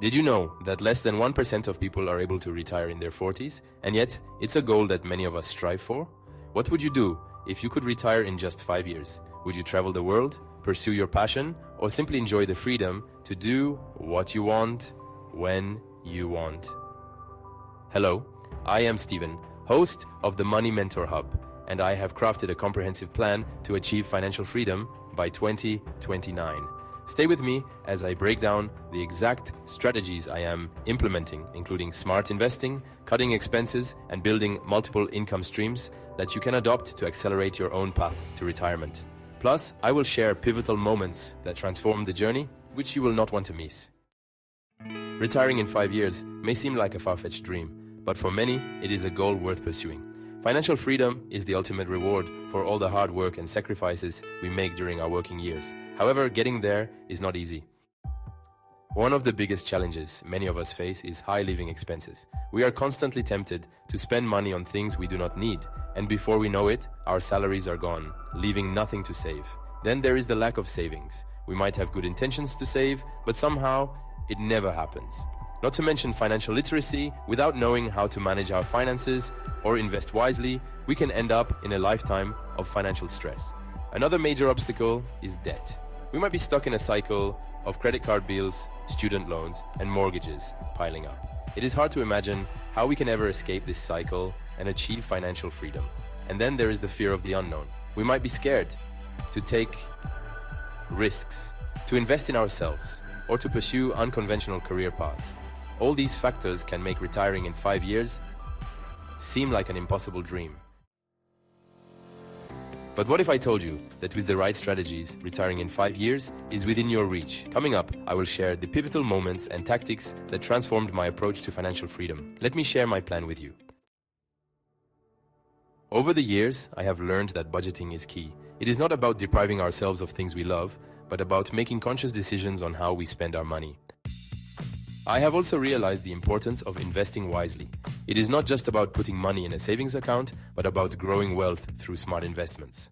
Did you know that less than 1% of people are able to retire in their 40s, and yet it's a goal that many of us strive for? What would you do if you could retire in just 5 years? Would you travel the world, pursue your passion, or simply enjoy the freedom to do what you want, when you want? Hello, I am Steven, host of the Money Mentor Hub, and I have crafted a comprehensive plan to achieve financial freedom by 2029. Stay with me as I break down the exact strategies I am implementing, including smart investing, cutting expenses, and building multiple income streams that you can adopt to accelerate your own path to retirement. Plus, I will share pivotal moments that transform the journey, which you will not want to miss. Retiring in 5 years may seem like a far-fetched dream, but for many, it is a goal worth pursuing. Financial freedom is the ultimate reward for all the hard work and sacrifices we make during our working years. However, getting there is not easy. One of the biggest challenges many of us face is high living expenses. We are constantly tempted to spend money on things we do not need, and before we know it, our salaries are gone, leaving nothing to save. Then there is the lack of savings. We might have good intentions to save, but somehow it never happens. Not to mention financial literacy. Without knowing how to manage our finances or invest wisely, we can end up in a lifetime of financial stress. Another major obstacle is debt. We might be stuck in a cycle of credit card bills, student loans, and mortgages piling up. It is hard to imagine how we can ever escape this cycle and achieve financial freedom. And then there is the fear of the unknown. We might be scared to take risks, to invest in ourselves, or to pursue unconventional career paths. All these factors can make retiring in 5 years seem like an impossible dream. But what if I told you that with the right strategies, retiring in 5 years is within your reach? Coming up, I will share the pivotal moments and tactics that transformed my approach to financial freedom. Let me share my plan with you. Over the years, I have learned that budgeting is key. It is not about depriving ourselves of things we love, but about making conscious decisions on how we spend our money. I have also realized the importance of investing wisely. It is not just about putting money in a savings account, but about growing wealth through smart investments.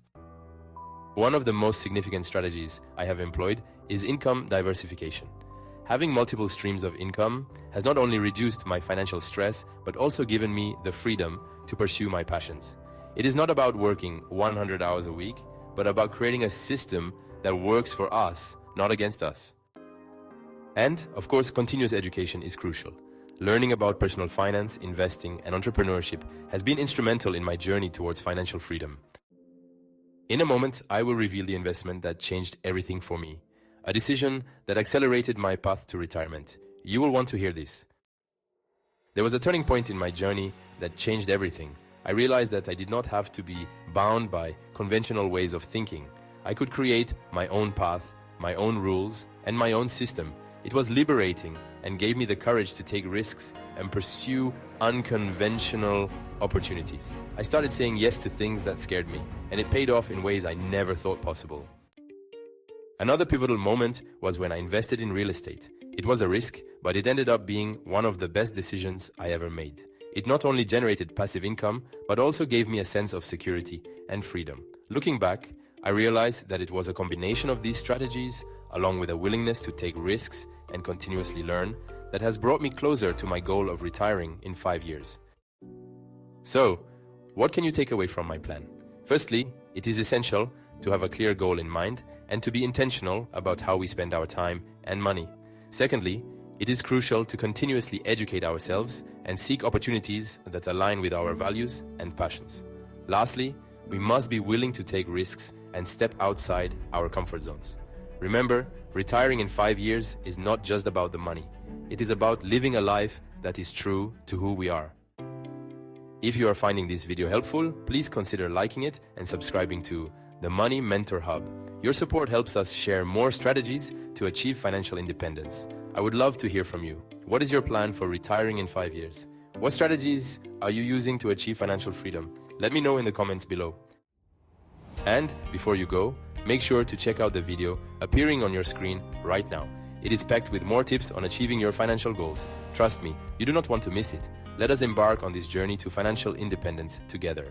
One of the most significant strategies I have employed is income diversification. Having multiple streams of income has not only reduced my financial stress, but also given me the freedom to pursue my passions. It is not about working 100 hours a week, but about creating a system that works for us, not against us. And, of course, continuous education is crucial. Learning about personal finance, investing, and entrepreneurship has been instrumental in my journey towards financial freedom. In a moment, I will reveal the investment that changed everything for me, a decision that accelerated my path to retirement. You will want to hear this. There was a turning point in my journey that changed everything. I realized that I did not have to be bound by conventional ways of thinking. I could create my own path, my own rules, and my own system. It was liberating and gave me the courage to take risks and pursue unconventional opportunities. I started saying yes to things that scared me, and it paid off in ways I never thought possible. Another pivotal moment was when I invested in real estate. It was a risk, but it ended up being one of the best decisions I ever made. It not only generated passive income, but also gave me a sense of security and freedom. Looking back, I realized that it was a combination of these strategies, along with a willingness to take risks and continuously learn, that has brought me closer to my goal of retiring in 5 years. So, what can you take away from my plan? Firstly, it is essential to have a clear goal in mind and to be intentional about how we spend our time and money. Secondly, it is crucial to continuously educate ourselves and seek opportunities that align with our values and passions. Lastly, we must be willing to take risks and step outside our comfort zones. Remember, retiring in 5 years is not just about the money. It is about living a life that is true to who we are. If you are finding this video helpful, please consider liking it and subscribing to the Money Mentor Hub. Your support helps us share more strategies to achieve financial independence. I would love to hear from you. What is your plan for retiring in 5 years? What strategies are you using to achieve financial freedom? Let me know in the comments below. And before you go, make sure to check out the video appearing on your screen right now. It is packed with more tips on achieving your financial goals. Trust me, you do not want to miss it. Let us embark on this journey to financial independence together.